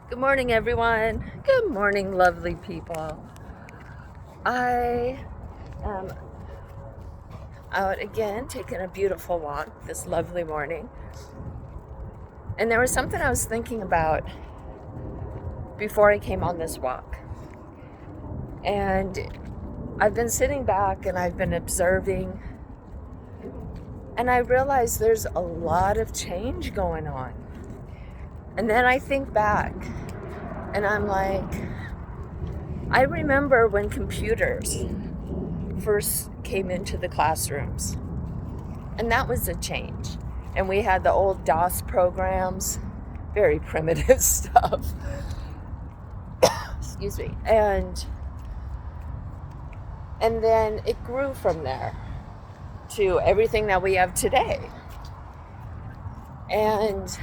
Good morning, everyone. Good morning, lovely people. I am out again taking a beautiful walk this lovely morning. And there was something I was thinking about before I came on this walk. And I've been sitting back and I've been observing. And I realized there's a lot of change going on. And then I think back and I'm like, I remember when computers first came into the classrooms, and that was a change. And we had the old DOS programs, very primitive stuff. Excuse me. And then it grew from there to everything that we have today. And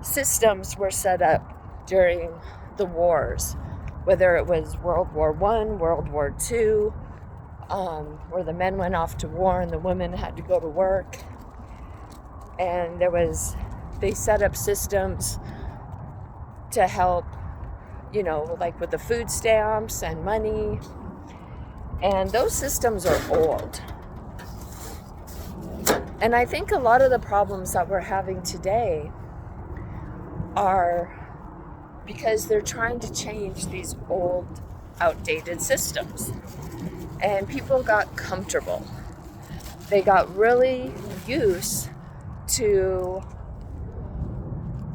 systems were set up during the wars, whether it was World War I, World War II, where the men went off to war and the women had to go to work. And they set up systems to help, like with the food stamps and money. And those systems are old. And I think a lot of the problems that we're having today are because they're trying to change these old, outdated systems. And people got comfortable. They got really used to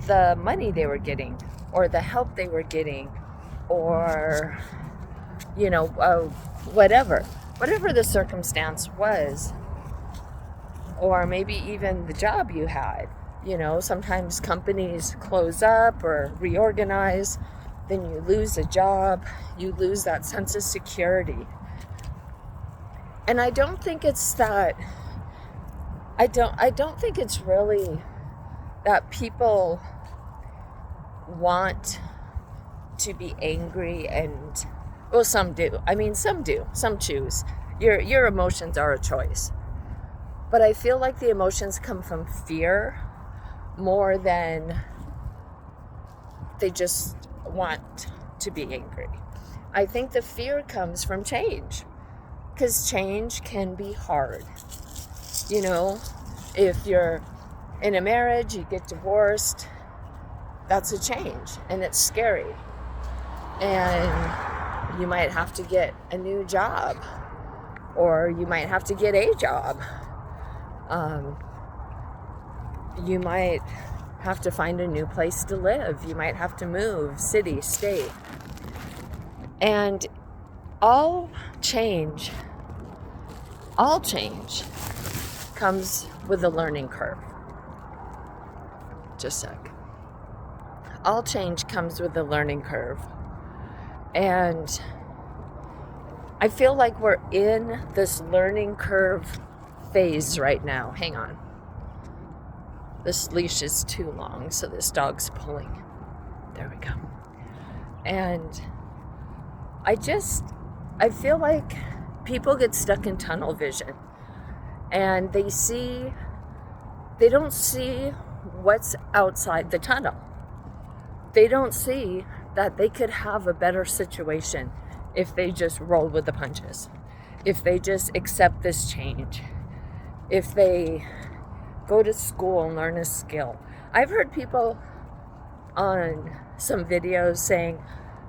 the money they were getting, or the help they were getting, or, whatever the circumstance was, or maybe even the job you had. Sometimes companies close up or reorganize, then you lose a job, you lose that sense of security. And I don't think it's that, I don't think it's really that people want to be angry and, well, some do. Some do. Some choose. Your emotions are a choice. But I feel like the emotions come from fear more than they just want to be angry. I think the fear comes from change, because change can be hard. If you're in a marriage, you get divorced, that's a change, and it's scary. And you might have to get a new job, or you might have to get a job. You might have to find a new place to live. You might have to move city, state. And all change comes with a learning curve. Just a sec. All change comes with a learning curve. And I feel like we're in this learning curve phase right now. Hang on. This leash is too long, so this dog's pulling. There we go. And I feel like people get stuck in tunnel vision, and they don't see what's outside the tunnel. They don't see that they could have a better situation if they just roll with the punches, if they just accept this change, if they go to school and learn a skill. I've heard people on some videos saying,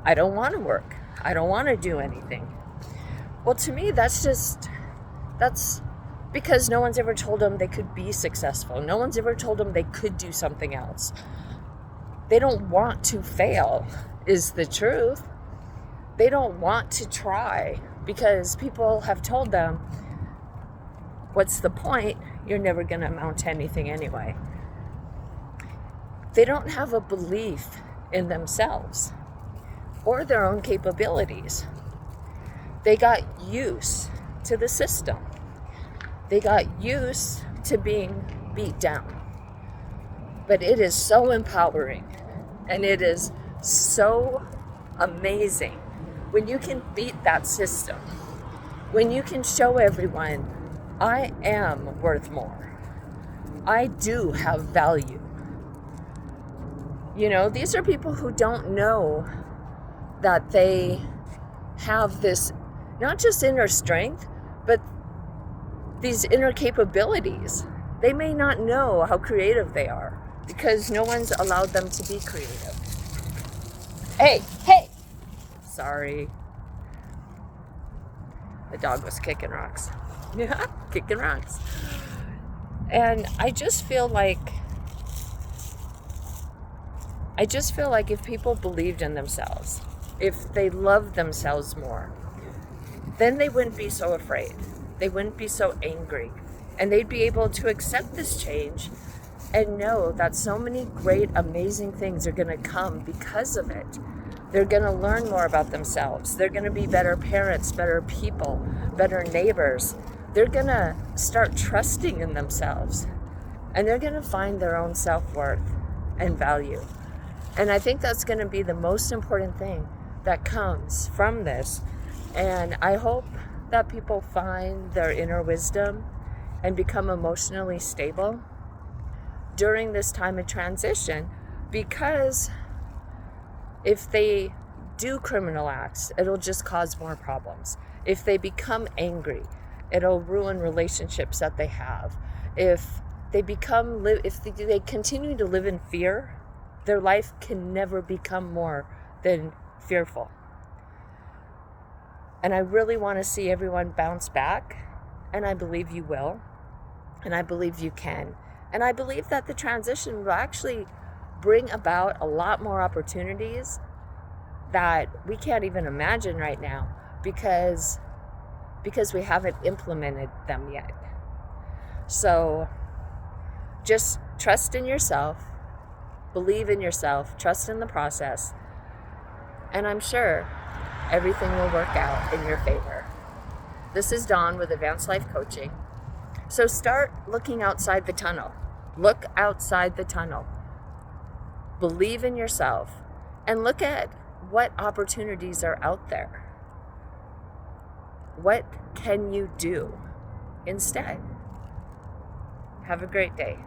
I don't want to work. I don't want to do anything. Well, to me, that's because no one's ever told them they could be successful. No one's ever told them they could do something else. They don't want to fail, is the truth. They don't want to try because people have told them, what's the point? You're never going to amount to anything anyway. They don't have a belief in themselves or their own capabilities. They got used to the system. They got used to being beat down. But it is so empowering, and it is so amazing when you can beat that system, when you can show everyone, I am worth more. I do have value. These are people who don't know that they have this, not just inner strength, but these inner capabilities. They may not know how creative they are because no one's allowed them to be creative. Hey! Sorry. The dog was kicking rocks. Yeah, kicking rocks. And I just feel like if people believed in themselves, if they loved themselves more, then they wouldn't be so afraid. They wouldn't be so angry. And they'd be able to accept this change and know that so many great, amazing things are going to come because of it. They're going to learn more about themselves. They're going to be better parents, better people, better neighbors. They're going to start trusting in themselves. And they're going to find their own self-worth and value. And I think that's going to be the most important thing that comes from this. And I hope that people find their inner wisdom and become emotionally stable during this time of transition, because if they do criminal acts, it'll just cause more problems. If they become angry, it'll ruin relationships that they have. If they continue to live in fear, their life can never become more than fearful. And I really want to see everyone bounce back, and I believe you will, and I believe you can. And I believe that the transition will actually bring about a lot more opportunities that we can't even imagine right now because we haven't implemented them yet. So just trust in yourself, believe in yourself, trust in the process, and I'm sure everything will work out in your favor. This is Dawn with Advanced Life Coaching. So start looking outside the tunnel. Look outside the tunnel. Believe in yourself and look at what opportunities are out there. What can you do instead? Have a great day.